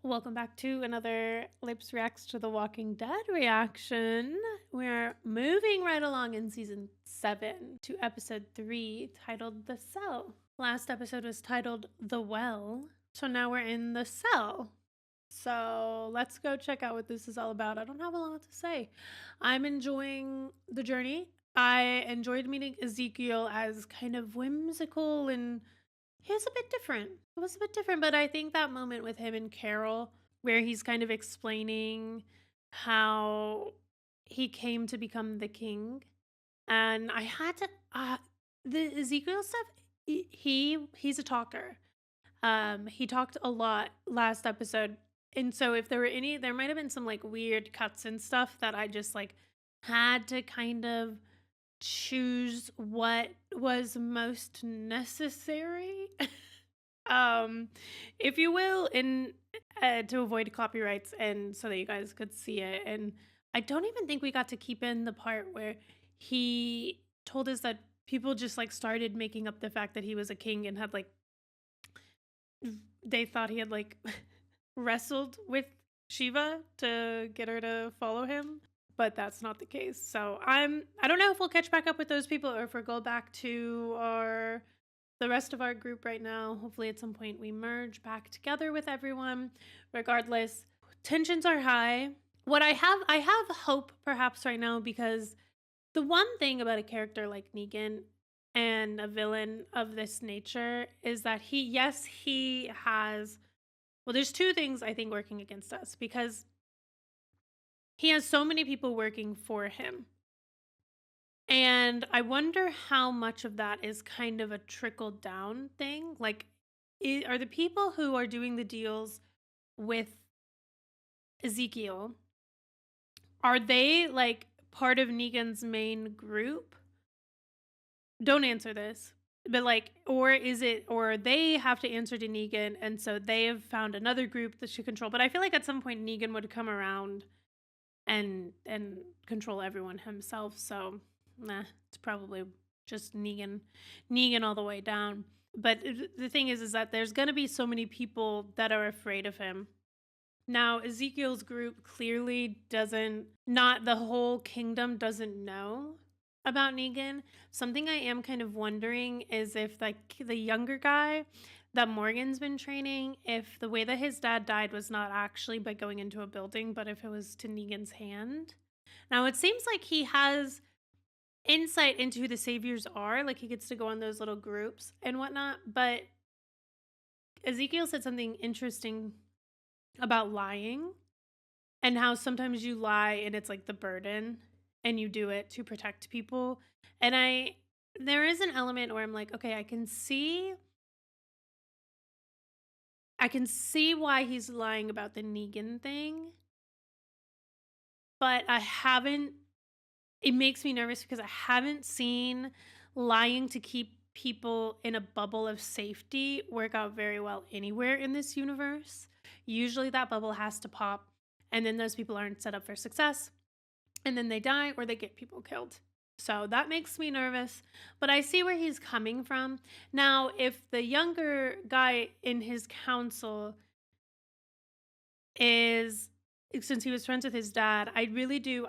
Welcome back to another Lips Reacts to the Walking Dead reaction. We're moving right along in season 7 to episode 3 titled The Cell. Last episode was titled The Well, so now we're in the cell. So let's go check out what this is all about. I don't have a lot to say. I'm enjoying the journey. I enjoyed meeting Ezekiel as kind of whimsical and he was a bit different. It was a bit different, but I think that moment with him and Carol, where he's kind of explaining how he came to become the king, and I had to the Ezekiel stuff. He's a talker. He talked a lot last episode, and so if there were any, there might have been some like weird cuts and stuff that I just like had to kind of choose what was most necessary if you will, in to avoid copyrights and so that you guys could see it. And I don't even think we got to keep in the part where he told us that people just like started making up the fact that he was a king and had like they thought he had like wrestled with Shiva to get her to follow him, but that's not the case. So I don't know if we'll catch back up with those people or if we'll go back to the rest of our group right now. Hopefully at some point we merge back together with everyone. Regardless, tensions are high. I have hope perhaps right now, because the one thing about a character like Negan and a villain of this nature is that he has, well, there's two things I think working against us, because he has so many people working for him. And I wonder how much of that is kind of a trickle down thing. Like, are the people who are doing the deals with Ezekiel, are they like part of Negan's main group? Don't answer this. But like, or they have to answer to Negan, and so they have found another group that should control. But I feel like at some point Negan would come around and control everyone himself. So nah, it's probably just Negan all the way down. But the thing is that there's gonna be so many people that are afraid of him. Now, Ezekiel's group clearly not the whole kingdom doesn't know about Negan. Something I am kind of wondering is if like the younger guy that Morgan's been training, if the way that his dad died was not actually by going into a building, but if it was to Negan's hand. Now, it seems like he has insight into who the saviors are, like he gets to go on those little groups and whatnot, but Ezekiel said something interesting about lying and how sometimes you lie and it's like the burden and you do it to protect people. And there is an element where I'm like, okay, I can see why he's lying about the Negan thing, but it makes me nervous because I haven't seen lying to keep people in a bubble of safety work out very well anywhere in this universe. Usually that bubble has to pop, and then those people aren't set up for success, and then they die or they get people killed. So that makes me nervous, but I see where he's coming from. Now, if the younger guy in his council since he was friends with his dad, I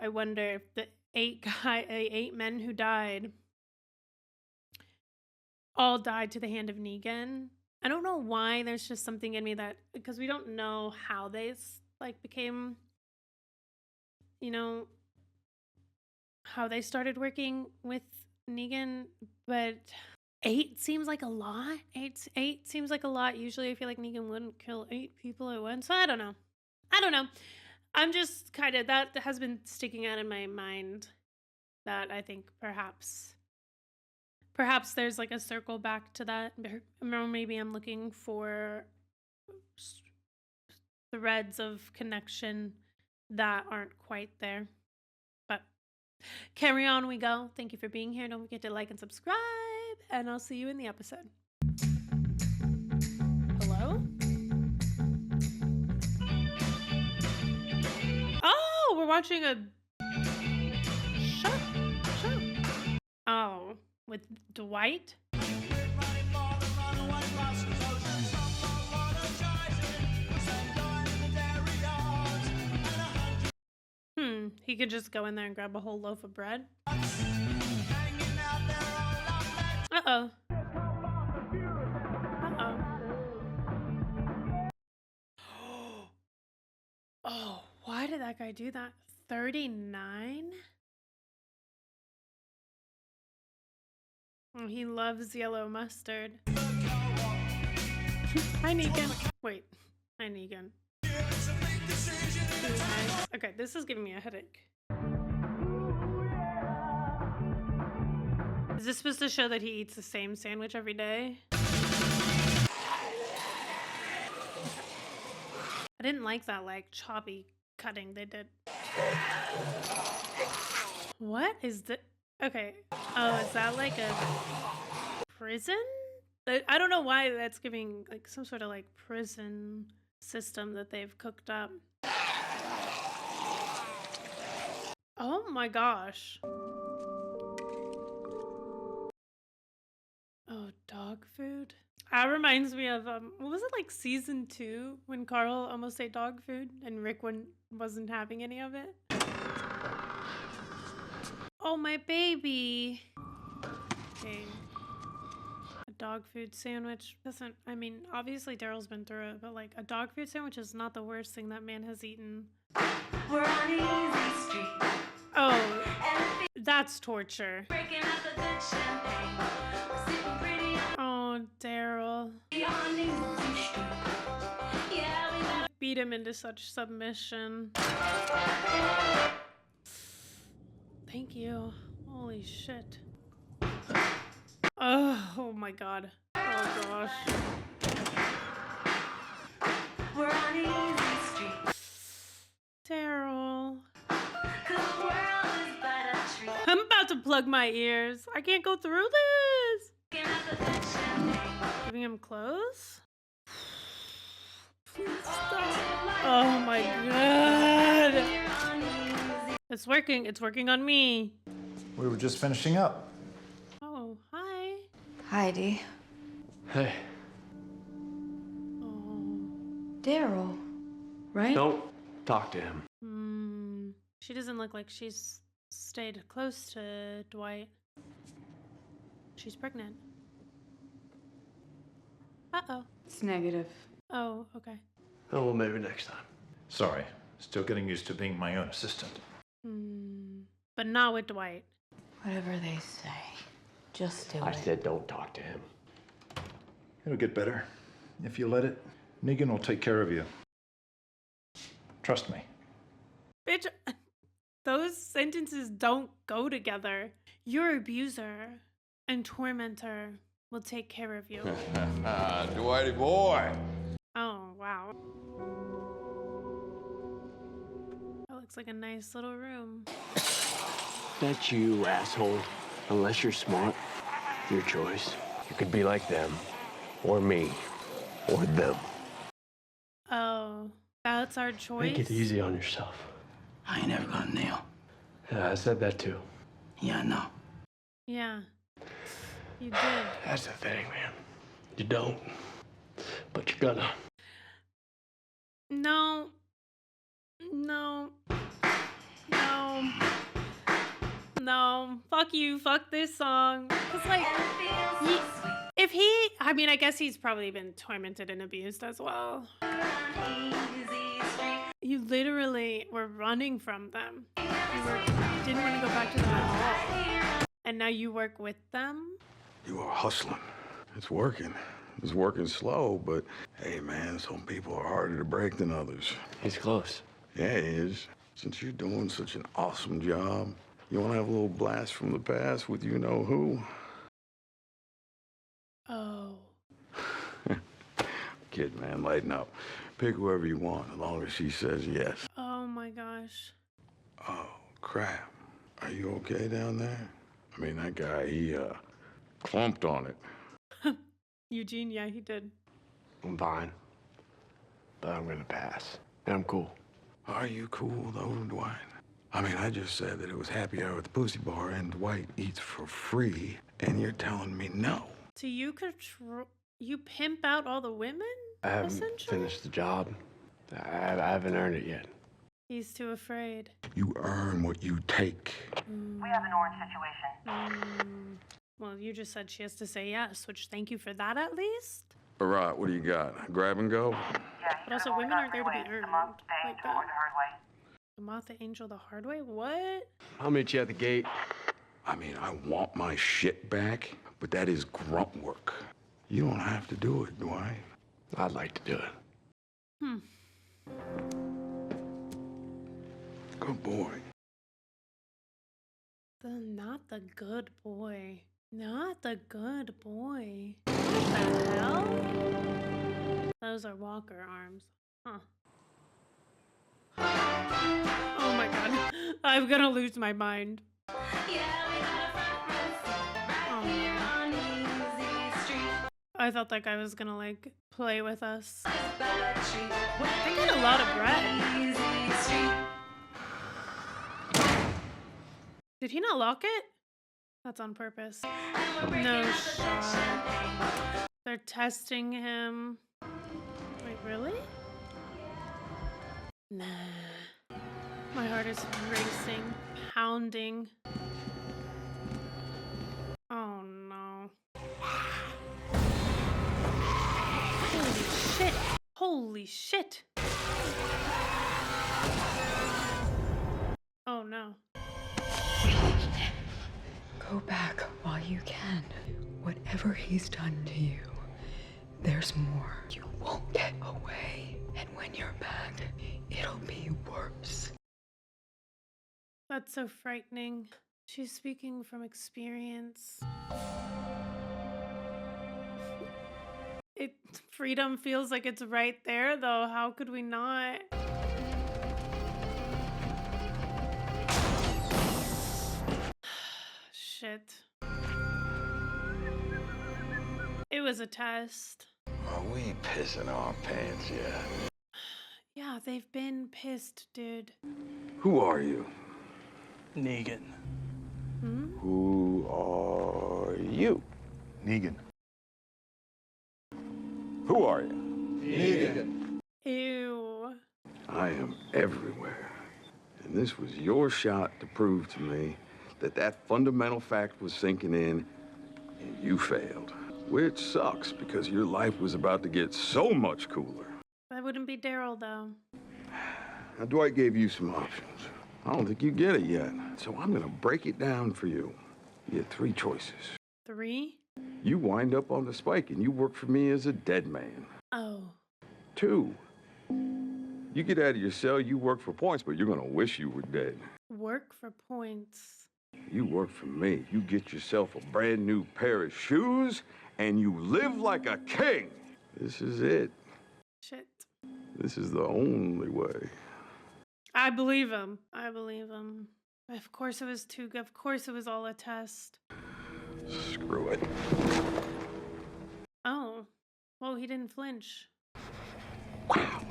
wonder if the 8 men who died all died to the hand of Negan. I don't know why. There's just something in me that, because we don't know how they like became, how they started working with Negan, but 8 seems like a lot. 8 seems like a lot. Usually I feel like Negan wouldn't kill 8 people at once. So I don't know. I'm just kind of, that has been sticking out in my mind, that I think perhaps there's like a circle back to that. Or maybe I'm looking for threads of connection that aren't quite there. But carry on we go. Thank you for being here. Don't forget to like and subscribe, and I'll see you in the episode. Hello? Oh, we're watching a show. Oh, with Dwight? He could just go in there and grab a whole loaf of bread. Uh-oh. Uh-oh. Oh, why did that guy do that? 39? Oh, he loves yellow mustard. Hi, Negan. Wait. Hi, Negan. Nice. Okay, this is giving me a headache. Is this supposed to show that he eats the same sandwich every day? I didn't like that, like, choppy cutting they did. What is the... Okay. Oh, is that like a prison? I don't know why that's giving, like, some sort of, like, prison system that they've cooked up. Oh my gosh. Oh, dog food? That reminds me of, what was it, like season 2 when Carl almost ate dog food and Rick wasn't having any of it? Oh, my baby. Okay. A dog food sandwich doesn't, I mean, obviously Daryl's been through it, but like a dog food sandwich is not the worst thing that man has eaten. We're on easy street. Oh, that's torture. Oh, Daryl. Beat him into such submission. Thank you. Holy shit. Oh my god. Oh gosh. We're on easy street. Daryl. I'm about to plug my ears. I can't go through this. Giving him clothes? Please stop. Oh my god. It's working. It's working on me. We were just finishing up. Oh, hi. Hi, Dee. Hey. Oh. Daryl, right? Don't talk to him. She doesn't look like she's stayed close to Dwight. She's pregnant. Uh-oh. It's negative. Oh, okay. Oh, well, maybe next time. Sorry, still getting used to being my own assistant. But not with Dwight. Whatever they say, just do it. I said don't talk to him. It'll get better. If you let it, Negan will take care of you. Trust me. Bitch, those sentences don't go together. Your abuser and tormentor will take care of you. Dwighty boy. Oh, wow. That looks like a nice little room. That's you, asshole. Unless you're smart, your choice. You could be like them, or me, or them. Oh, that's our choice? Make it easy on yourself. I ain't never gonna nail. Yeah, I said that too. Yeah, I know. Yeah, you did. That's the thing, man. You don't, but you're gonna. No. No. No. No. Fuck you. Fuck this song. It's like, if he, I mean, I guess he's probably been tormented and abused as well. You literally were running from them. You didn't want to go back to them at all. And now you work with them? You are hustling. It's working. It's working slow, but hey, man, some people are harder to break than others. He's close. Yeah, it is. Since you're doing such an awesome job, you want to have a little blast from the past with you-know-who? Oh. Kid, man, lighten up. Pick whoever you want, as long as she says yes. Oh my gosh. Oh, crap. Are you okay down there? I mean, that guy, he, clumped on it. Eugene, yeah, he did. I'm fine, but I'm gonna pass. And I'm cool. Are you cool, though, Dwight? I mean, I just said that it was happy hour at the Pussy Bar and Dwight eats for free, and you're telling me no. So you control, you pimp out all the women? I haven't finished the job. I haven't earned it yet. He's too afraid. You earn what you take. We have an orange situation. Well, you just said she has to say yes, which thank you for that at least. All right, what do you got? Grab and go? Yeah, But also, women aren't there to be earned. The Like angel or the hard way. the moth, the angel, the hard way? What? I'll meet you at the gate. I mean, I want my shit back, but that is grunt work. You don't have to do it, Dwight. I'd like to do it. Good boy. Not the good boy. Not the good boy. What the hell? Those are walker arms. Huh. Oh my god. I'm gonna lose my mind. I thought that guy was gonna like play with us. They got a lot of bread. Did he not lock it? That's on purpose. No shot. They're testing him. Wait, really? Nah. My heart is racing, pounding. Oh no. Holy shit. Holy shit. Oh no. Go back while you can. Whatever he's done to you, there's more. You won't get away. And when you're back, it'll be worse. That's so frightening. She's speaking from experience. Freedom feels like it's right there, though. How could we not? Shit. It was a test. Oh, we ain't pissing our pants yet. Yeah, they've been pissed, dude. Who are you? Negan. Who are you? Negan. Who are you? Negan. Ew. I am everywhere. And this was your shot to prove to me that that fundamental fact was sinking in, and you failed. Which sucks, because your life was about to get so much cooler. That wouldn't be Daryl, though. Now, Dwight gave you some options. I don't think you get it yet. So I'm gonna break it down for you. You had 3 choices. 3? You wind up on the spike and you work for me as a dead man. Oh. 2, you get out of your cell, you work for points, but you're gonna wish you were dead. Work for points. You work for me. You get yourself a brand new pair of shoes and you live like a king. This is it. Shit. This is the only way. I believe him. I believe him. Of course it was too good. Of course it was all a test. Screw it. Oh. Well, he didn't flinch. Wow.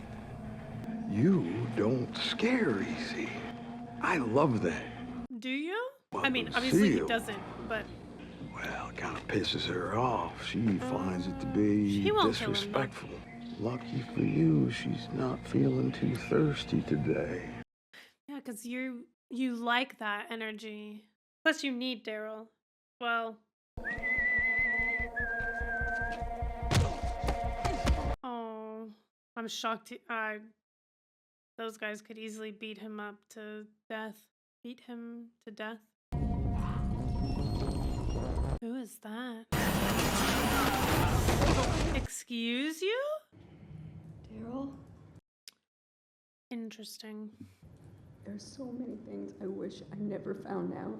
You don't scare easy. I love that. Do you? Well, I mean, obviously he Seal. doesn't, but Well, it kind of pisses her off. She finds it to be She won't kill him, though. disrespectful. Lucky for you, she's not feeling too thirsty today. yeah, because you like that energy. Plus, you need Daryl. Well. Oh, I'm shocked. Those guys could easily beat him up to death. Beat him to death. Who is that? Oh, excuse you? Daryl, Interesting. There's so many things I wish I never found out.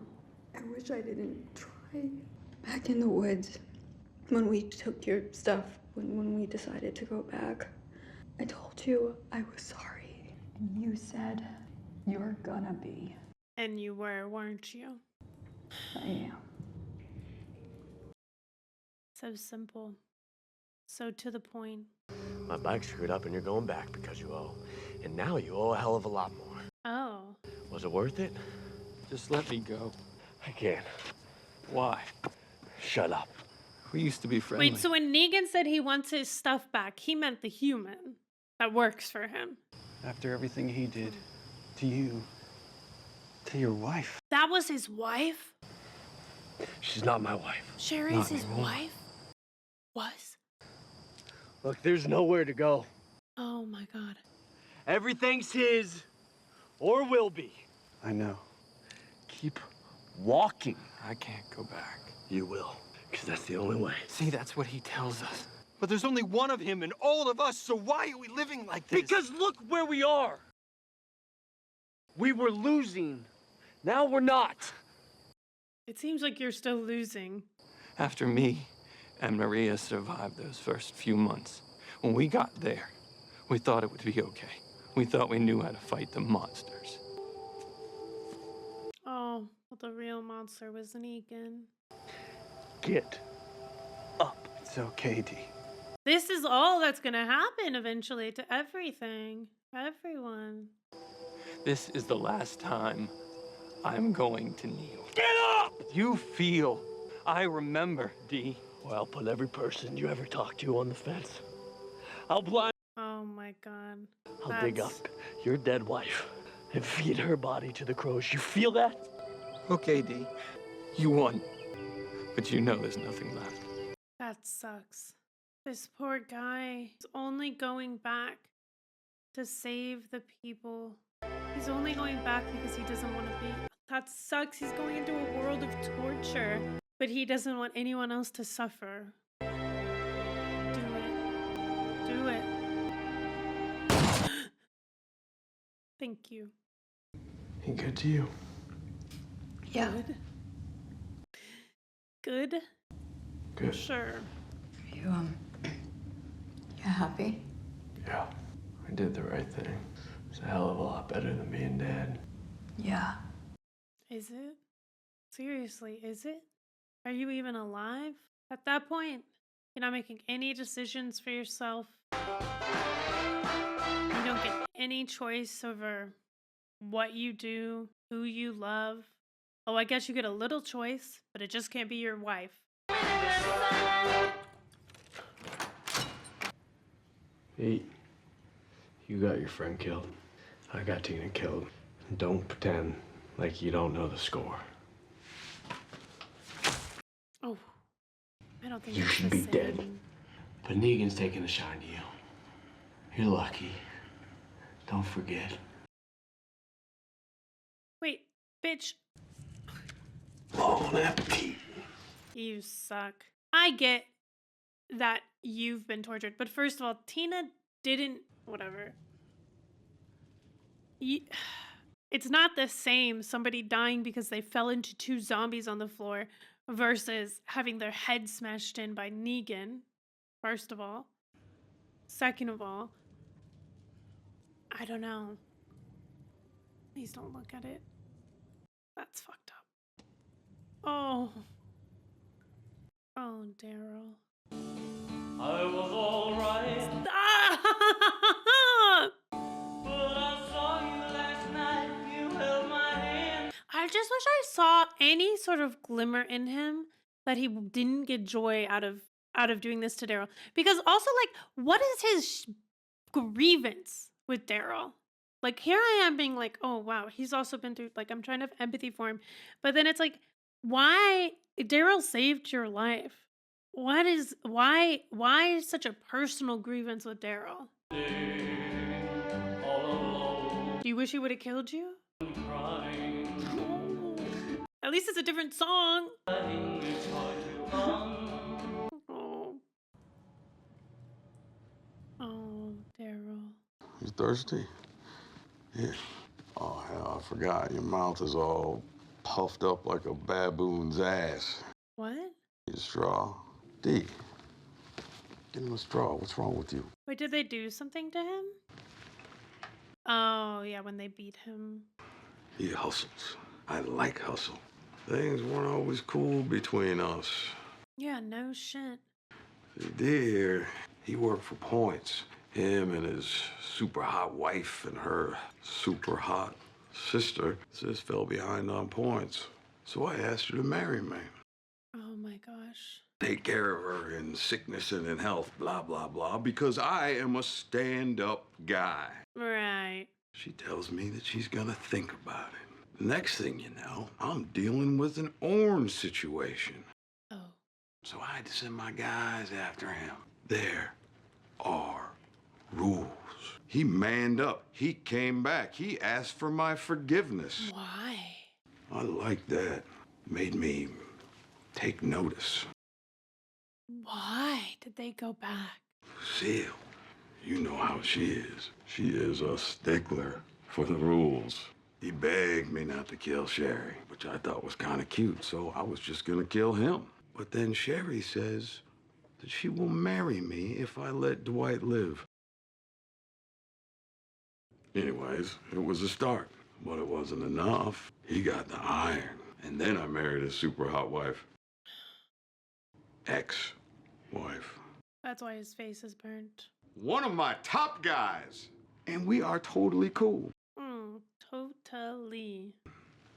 I wish I didn't try. back in the woods, when we took your stuff, when we decided to go back, I told you I was sorry. And you said, you're gonna be. And you were, weren't you? I am. So simple. So to the point. My bike screwed up and you're going back because you owe. And now you owe a hell of a lot more. Oh. Was it worth it? Just let me go. I can't. Why? Shut up. We used to be friendly. Wait, so when Negan said he wants his stuff back, he meant the human that works for him. After everything he did, To your wife. That was his wife? She's not my wife. Sherry's Not his anymore. wife? Was? Look, there's nowhere to go. Oh my god. Everything's his, or will be. I know. Keep walking. I can't go back. You will, because that's the only way. See, that's what he tells us. But there's only one of him and all of us, so why are we living like this? Because look where we are. We were losing. Now we're not. It seems like you're still losing. After me and Maria survived those first few months, when we got there, we thought it would be okay. We thought we knew how to fight the monsters. Oh, well, the real monster was Negan. Get up. It's okay, D. This is all that's gonna happen eventually to everything. Everyone. This is the last time I'm going to kneel. Get up! You feel. I remember, D. Or I'll put every person you ever talked to on the fence. I'll blind. Oh my god. I'll dig up your dead wife and feed her body to the crows. You feel that? Okay, D. You won. But you know there's nothing left. That sucks. This poor guy is only going back to save the people. He's only going back because he doesn't want to be. That sucks. He's going into a world of torture, but he doesn't want anyone else to suffer. Do it. Do it. Thank you. He good to you? Yeah. Good. Good? Good. Sure. You happy? Yeah. I did the right thing. It's a hell of a lot better than being dead. Yeah. Is it? Seriously, is it? Are you even alive? At that point, you're not making any decisions for yourself. You don't get any choice over what you do, who you love. Oh, I guess you get a little choice, but it just can't be your wife. Hey, you got your friend killed. I got Tina killed. Don't pretend like you don't know the score. Oh, I don't think You it's should the be dead. same. But Negan's taking a shine to you. You're lucky. Don't forget. Wait, bitch. Bon appetit. You suck. I get that you've been tortured, but first of all, Tina didn't. Whatever. It's not the same somebody dying because they fell into two zombies on the floor versus having their head smashed in by Negan, first of all. Second of all, I don't know. Please don't look at it. That's fucked up. Oh. Oh, Daryl. I was alright, Stop! but I saw you last night. You held my hand. I just wish I saw any sort of glimmer in him that he didn't get joy out of doing this to Daryl. Because also, like, what is his grievance with Daryl? Like, here I am being like, oh wow, he's also been through, like, I'm trying to have empathy for him. But then it's like, why Daryl saved your life? Why such a personal grievance with Daryl? All alone, Do you wish he would have killed you? crying. At least it's a different song. It's hard to come. Oh. Oh, Daryl. You thirsty? Yeah. Oh, hell, I forgot. Your mouth is all puffed up like a baboon's ass. What? Need a straw? D. Give him a straw. What's wrong with you? Wait, did they do something to him? Oh, yeah, when they beat him. He hustles. I like hustle. Things weren't always cool between us. Yeah, no shit. He did. He worked for points. Him and his super hot wife and her super hot sister just fell behind on points. So I asked her to marry me. Oh my gosh. Take care of her in sickness and in health, blah, blah, blah, because I am a stand-up guy. Right. She tells me that she's gonna think about it. The next thing you know, I'm dealing with an orange situation. Oh. So I had to send my guys after him. There are rules. He manned up. He came back. He asked for my forgiveness. Why? I like that. Made me take notice. Why did they go back? Seal, you know how she is. She is a stickler for the rules. He begged me not to kill Sherry, which I thought was kind of cute, so I was just gonna kill him. But then Sherry says that she will marry me if I let Dwight live. Anyways, it was a start, but it wasn't enough. He got the iron, and then I married his super hot wife. Ex-wife. That's why his face is burnt. One of my top guys. And we are totally cool. Totally.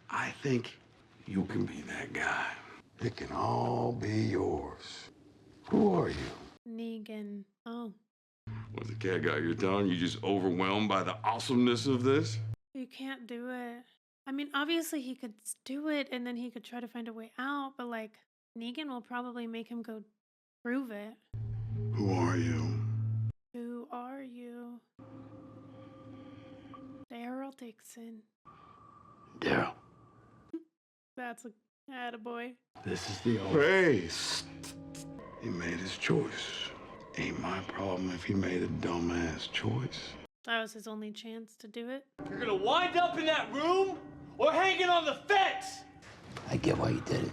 I think you can be that guy. It can all be yours. Who are you? Negan. Oh. Was the cat got your tongue? You just overwhelmed by the awesomeness of this? You can't do it. I mean, obviously he could do it and then he could try to find a way out, but like, Negan will probably make him go prove it. Who are you? Who are you? Daryl Dixon. Daryl. That's a attaboy. This is the old. Hey! He made his choice. Ain't my problem if he made a dumbass choice. That was his only chance to do it. You're gonna wind up in that room or hanging on the fence! I get why you did it,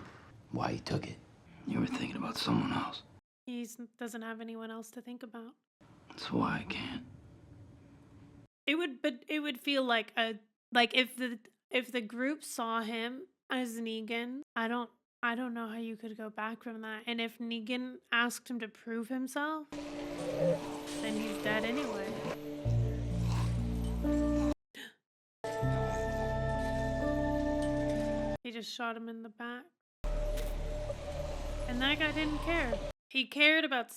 why you took it. You were thinking about someone else. He doesn't have anyone else to think about. That's why I can't. It would feel like if the group saw him as Negan, I don't know how you could go back from that. And if Negan asked him to prove himself, then he's dead anyway. He just shot him in the back. And that guy didn't care. He cared about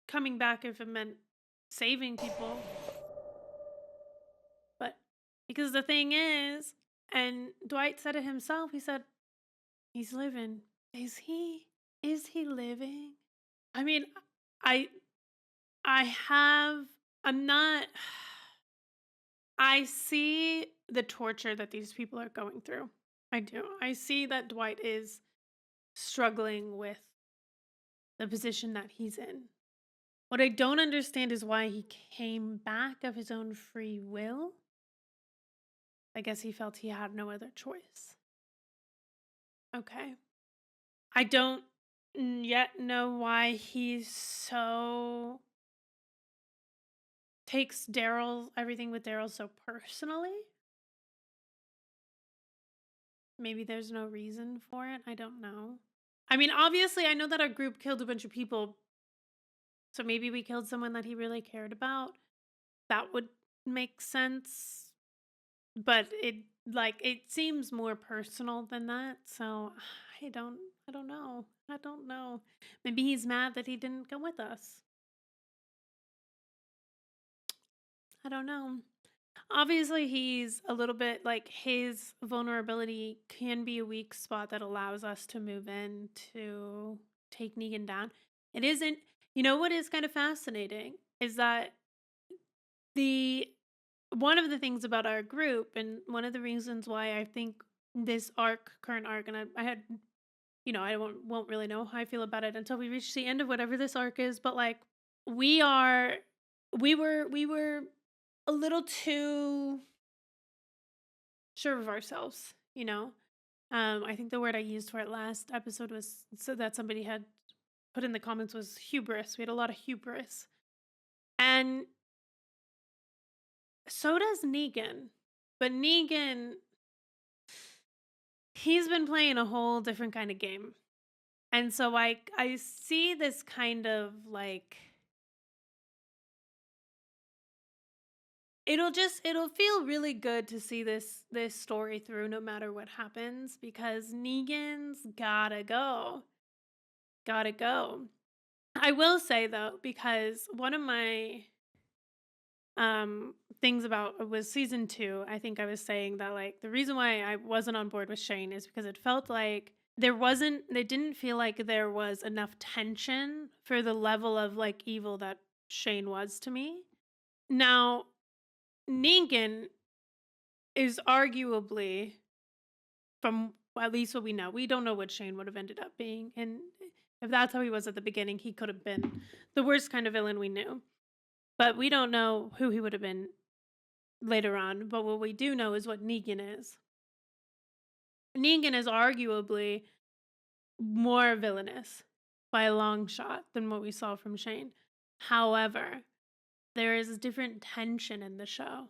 coming back if it meant saving people. But because the thing is, and Dwight said it himself, he said, he's living. Is he living? I mean, I see the torture that these people are going through. I do. I see that Dwight is struggling with the position that he's in. What I don't understand is why he came back of his own free will. I guess he felt he had no other choice. Okay. I don't yet know why he so takes everything with Daryl so personally. Maybe there's no reason for it. I don't know. I mean, obviously, I know that our group killed a bunch of people. So maybe we killed someone that he really cared about. That would make sense. But it seems more personal than that. So I don't know. I don't know. Maybe he's mad that he didn't come with us. I don't know. Obviously, he's a little bit like his vulnerability can be a weak spot that allows us to move in to take Negan down. It isn't, you know what is kind of fascinating is that one of the things about our group and one of the reasons why I think this current arc, and I had, I won't really know how I feel about it until we reach the end of whatever this arc is, but like we were a little too sure of ourselves, I think the word I used for it last episode was so that somebody had put in the comments was hubris. We had a lot of hubris. And so does Negan. But Negan, he's been playing a whole different kind of game. And so I see this kind of like, it'll feel really good to see this story through no matter what happens because Negan's gotta go. Gotta go. I will say though, because one of my things about it was season 2. I think I was saying that like the reason why I wasn't on board with Shane is because it felt like it didn't feel like there was enough tension for the level of like evil that Shane was to me. Now, Negan is arguably, from at least what we know, we don't know what Shane would have ended up being. And if that's how he was at the beginning, he could have been the worst kind of villain we knew. But we don't know who he would have been later on. But what we do know is what Negan is. Negan is arguably more villainous by a long shot than what we saw from Shane. However, there is different tension in the show,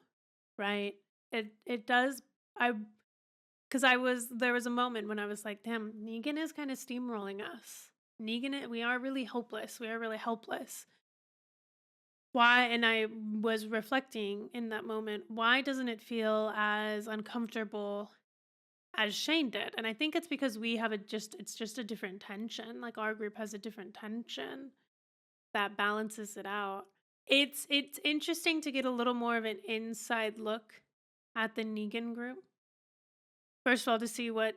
right? It does. There was a moment when I was like, damn, Negan is kind of steamrolling us. We are really hopeless. We are really helpless. Why? And I was reflecting in that moment, why doesn't it feel as uncomfortable as Shane did? And I think it's because we have it's just a different tension. Like our group has a different tension that balances it out. It's interesting to get a little more of an inside look at the Negan group. First of all, to see what's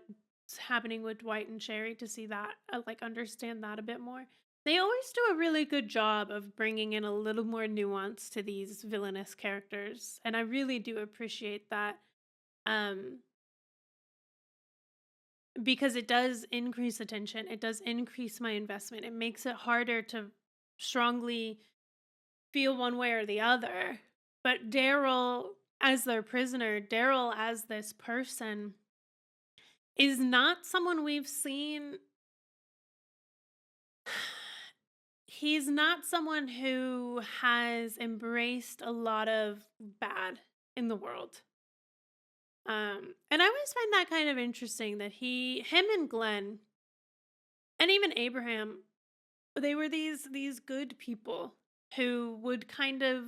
happening with Dwight and Sherry, to see that, like understand that a bit more. They always do a really good job of bringing in a little more nuance to these villainous characters, and I really do appreciate that. Because it does increase attention, it does increase my investment. It makes it harder to strongly feel one way or the other. But Daryl as their prisoner, Daryl as this person, is not someone we've seen. He's not someone who has embraced a lot of bad in the world. And I always find that kind of interesting that him and Glenn, and even Abraham, they were these good people who would kind of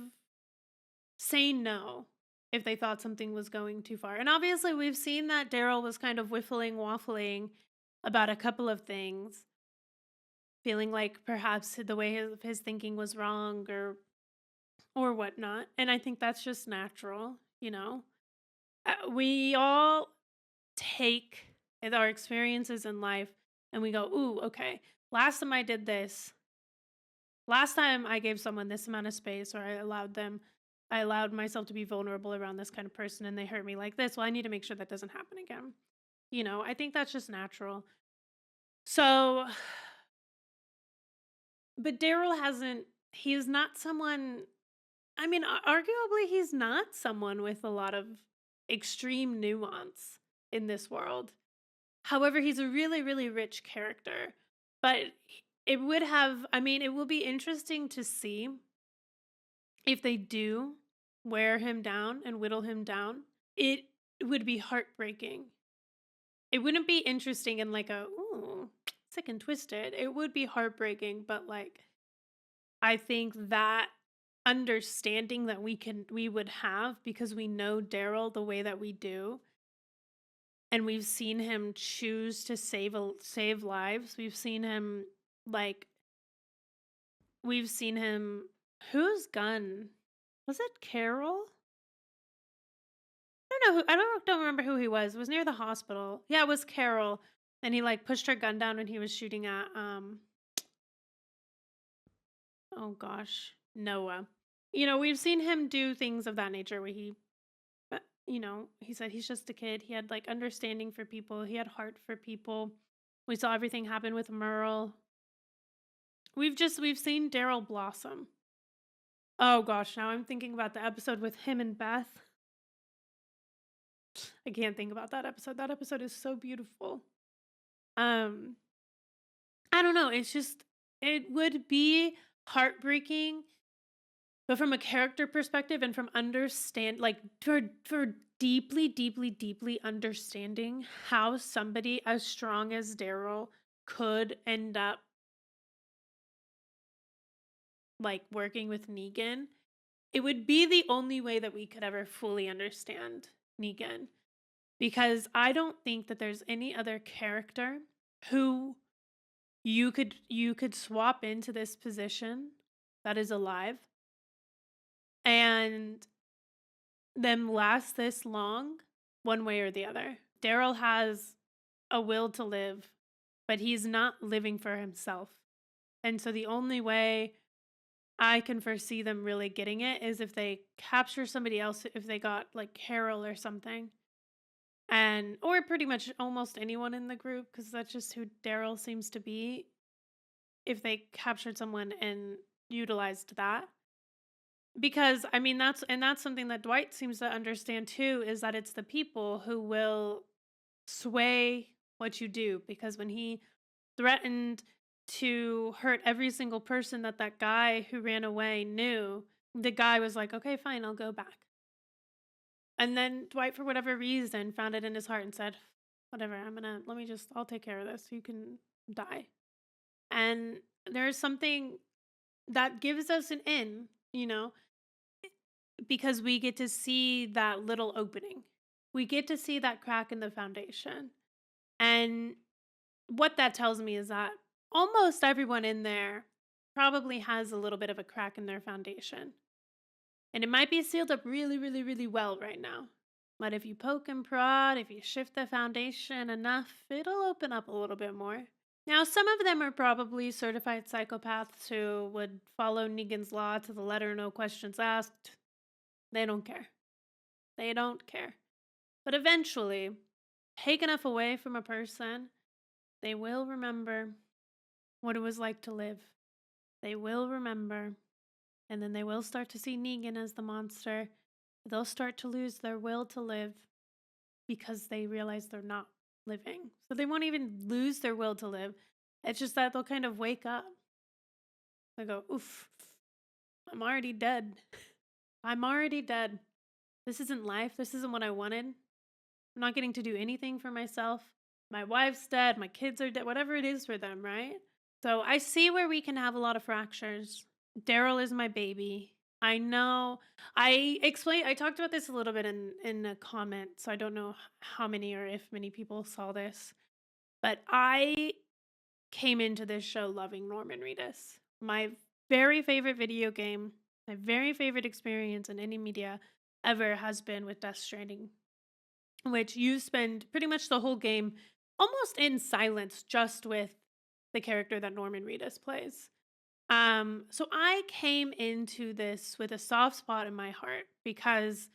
say no if they thought something was going too far. And obviously we've seen that Daryl was kind of waffling about a couple of things, feeling like perhaps the way his thinking was wrong or whatnot. And I think that's just natural, you know. We all take our experiences in life and we go, ooh, okay, last time I did this, last time I gave someone this amount of space, or I allowed myself to be vulnerable around this kind of person and they hurt me like this. Well, I need to make sure that doesn't happen again. You know, I think that's just natural. So, but Daryl he's not someone, I mean, arguably he's not someone with a lot of extreme nuance in this world. However, he's a really, really rich character. But it will be interesting to see if they do wear him down and whittle him down. It would be heartbreaking. It wouldn't be interesting and like ooh, sick and twisted. It would be heartbreaking, but like, I think that understanding that we would have because we know Daryl the way that we do, and we've seen him choose to save lives. We've seen him whose gun was it? Carol? I don't remember who he was. It was near the hospital. Yeah, it was Carol, and he like pushed her gun down when he was shooting at oh gosh, Noah. You know, we've seen him do things of that nature where he said he's just a kid. He had like understanding for people. He had heart for people. We saw everything happen with Merle. We've seen Daryl blossom. Oh gosh, now I'm thinking about the episode with him and Beth. I can't think about that episode. That episode is so beautiful. I don't know. It would be heartbreaking, but from a character perspective and from for deeply, deeply, deeply understanding how somebody as strong as Daryl could end up like working with Negan, it would be the only way that we could ever fully understand Negan. Because I don't think that there's any other character who you could swap into this position that is alive and them last this long, one way or the other. Daryl has a will to live, but he's not living for himself. And so the only way I can foresee them really getting it is if they capture somebody else, if they got like Carol or something. And or pretty much almost anyone in the group, because that's just who Daryl seems to be. If they captured someone and utilized that. Because I mean that's something that Dwight seems to understand too, is that it's the people who will sway what you do. Because when he threatened to hurt every single person that that guy who ran away knew, the guy was like, okay, fine, I'll go back. And then Dwight, for whatever reason, found it in his heart and said, whatever, I'll take care of this. You can die. And there's something that gives us an in, because we get to see that little opening. We get to see that crack in the foundation. And what that tells me is that almost everyone in there probably has a little bit of a crack in their foundation. And it might be sealed up really, really, really well right now. But if you poke and prod, if you shift the foundation enough, it'll open up a little bit more. Now, some of them are probably certified psychopaths who would follow Negan's law to the letter, no questions asked. They don't care. They don't care. But eventually, take enough away from a person, they will remember what it was like to live. They will remember. And then they will start to see Negan as the monster. They'll start to lose their will to live because they realize they're not living. So they won't even lose their will to live. It's just that they'll kind of wake up. They go, oof, I'm already dead. I'm already dead. This isn't life. This isn't what I wanted. I'm not getting to do anything for myself. My wife's dead. My kids are dead. Whatever it is for them, right? So I see where we can have a lot of fractures. Daryl is my baby. I know. I talked about this a little bit in a comment, so I don't know how many or if many people saw this. But I came into this show loving Norman Reedus. My very favorite video game, my very favorite experience in any media ever has been with Death Stranding, which you spend pretty much the whole game almost in silence just with the character that Norman Reedus plays. So I came into this with a soft spot in my heart because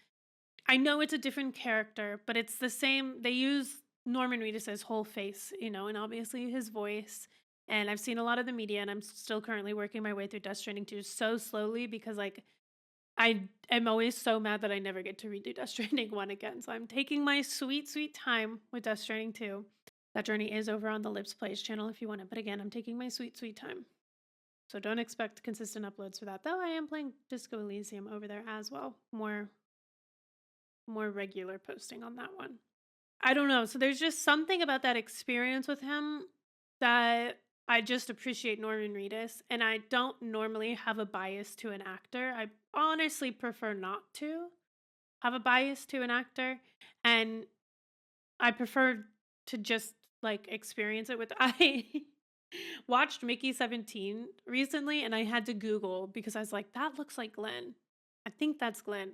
I know it's a different character, but it's the same. They use Norman Reedus' whole face, and obviously his voice. And I've seen a lot of the media, and I'm still currently working my way through Death Stranding 2 so slowly because, I am always so mad that I never get to redo Death Stranding 1 again. So I'm taking my sweet, sweet time with Death Stranding 2. That journey is over on the Lips Plays channel if you want it. But again, I'm taking my sweet, sweet time. So don't expect consistent uploads for that. Though I am playing Disco Elysium over there as well. More regular posting on that one. I don't know. So there's just something about that experience with him that I just appreciate Norman Reedus. And I don't normally have a bias to an actor. I honestly prefer not to have a bias to an actor. And I prefer to just experience it with I watched Mickey 17 recently and I had to Google because I was like, that looks like Glenn. I think that's Glenn.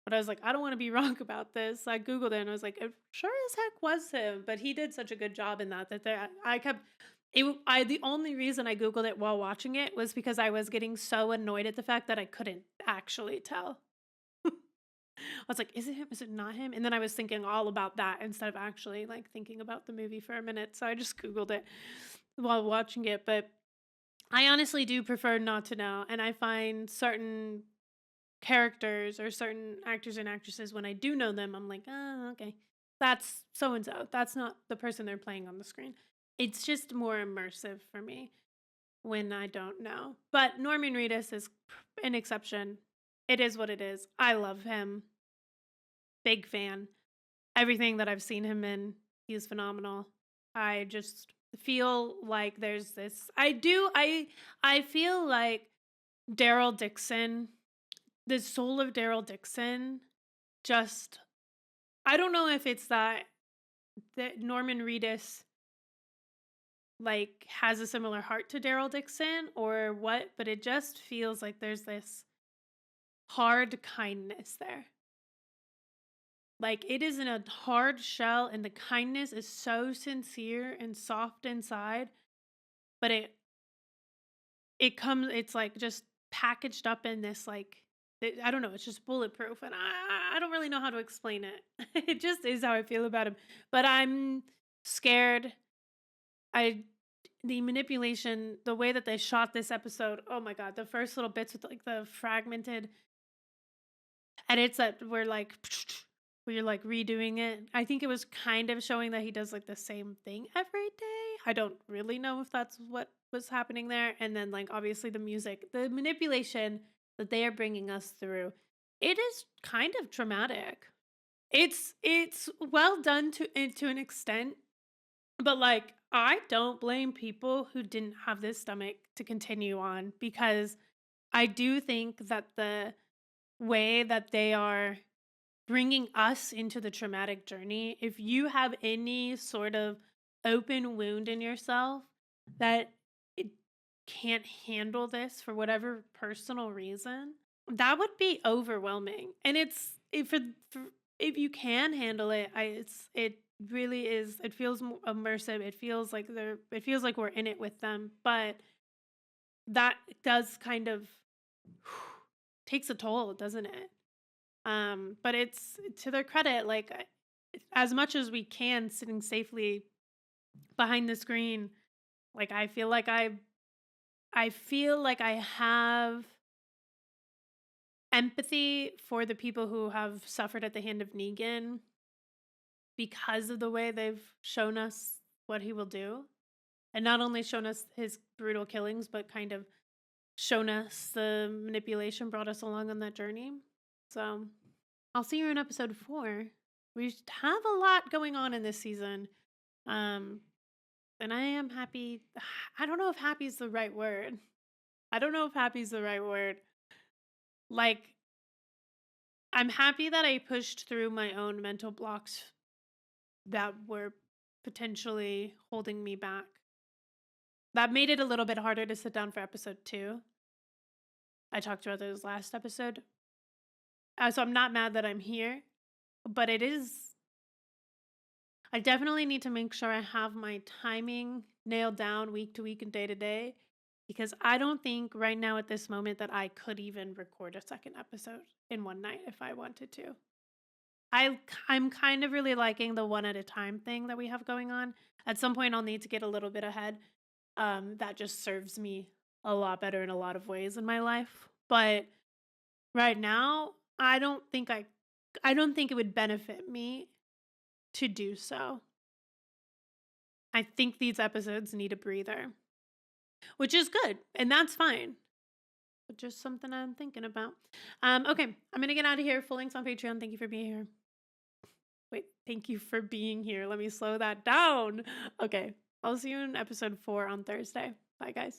But I was like, I don't want to be wrong about this. I Googled it and I was like, it sure as heck was him. But he did such a good job in that the only reason I Googled it while watching it was because I was getting so annoyed at the fact that I couldn't actually tell. I was like, is it him? Is it not him? And then I was thinking all about that instead of actually thinking about the movie for a minute. So I just Googled it while watching it. But I honestly do prefer not to know. And I find certain characters or certain actors and actresses, when I do know them, I'm like, oh, okay, that's so-and-so. That's not the person they're playing on the screen. It's just more immersive for me when I don't know. But Norman Reedus is an exception. It is what it is. I love him. Big fan. Everything that I've seen him in, he's phenomenal. I just feel like there's this. I feel like Daryl Dixon, the soul of Daryl Dixon, just, I don't know if it's that Norman Reedus has a similar heart to Daryl Dixon or what, but it just feels like there's this hard kindness there. Like, it is in a hard shell, and the kindness is so sincere and soft inside, but it's like just packaged up in this, like, I don't know, it's just bulletproof, and I don't really know how to explain it. It just is how I feel about him. But I'm scared. I The manipulation, the way that they shot this episode, oh my god, the first little bits with like the fragmented edits that were like where you're like redoing it. I think it was kind of showing that he does like the same thing every day. I don't really know if that's what was happening there. And then like obviously the music, the manipulation that they are bringing us through, it is kind of traumatic. It's well done to an extent, but like I don't blame people who didn't have this stomach to continue on, because I do think that the way that they are bringing us into the traumatic journey, if you have any sort of open wound in yourself that it can't handle this for whatever personal reason, that would be overwhelming. And if you can handle it, it really is. It feels immersive. It feels like we're in it with them, but that does kind of takes a toll, doesn't it? But it's to their credit, like as much as we can, sitting safely behind the screen, like I feel like I have empathy for the people who have suffered at the hand of Negan because of the way they've shown us what he will do. And not only shown us his brutal killings, but kind of shown us the manipulation, brought us along on that journey. So I'll see you in episode 4. We have a lot going on in this season. And I am happy. I don't know if happy is the right word. Like, I'm happy that I pushed through my own mental blocks that were potentially holding me back. That made it a little bit harder to sit down for episode 2. I talked about those last episode. So I'm not mad that I'm here, but I definitely need to make sure I have my timing nailed down week to week and day to day, because I don't think right now at this moment that I could even record a second episode in one night if I wanted to. I'm kind of really liking the one at a time thing that we have going on. At some point I'll need to get a little bit ahead. That just serves me a lot better in a lot of ways in my life. But right now, I don't think it would benefit me to do so. I think these episodes need a breather, which is good, and that's fine. But just something I'm thinking about. Okay, I'm gonna get out of here. Full links on Patreon. Thank you for being here. Wait, thank you for being here. Let me slow that down. Okay, I'll see you in episode 4 on Thursday. Bye, guys.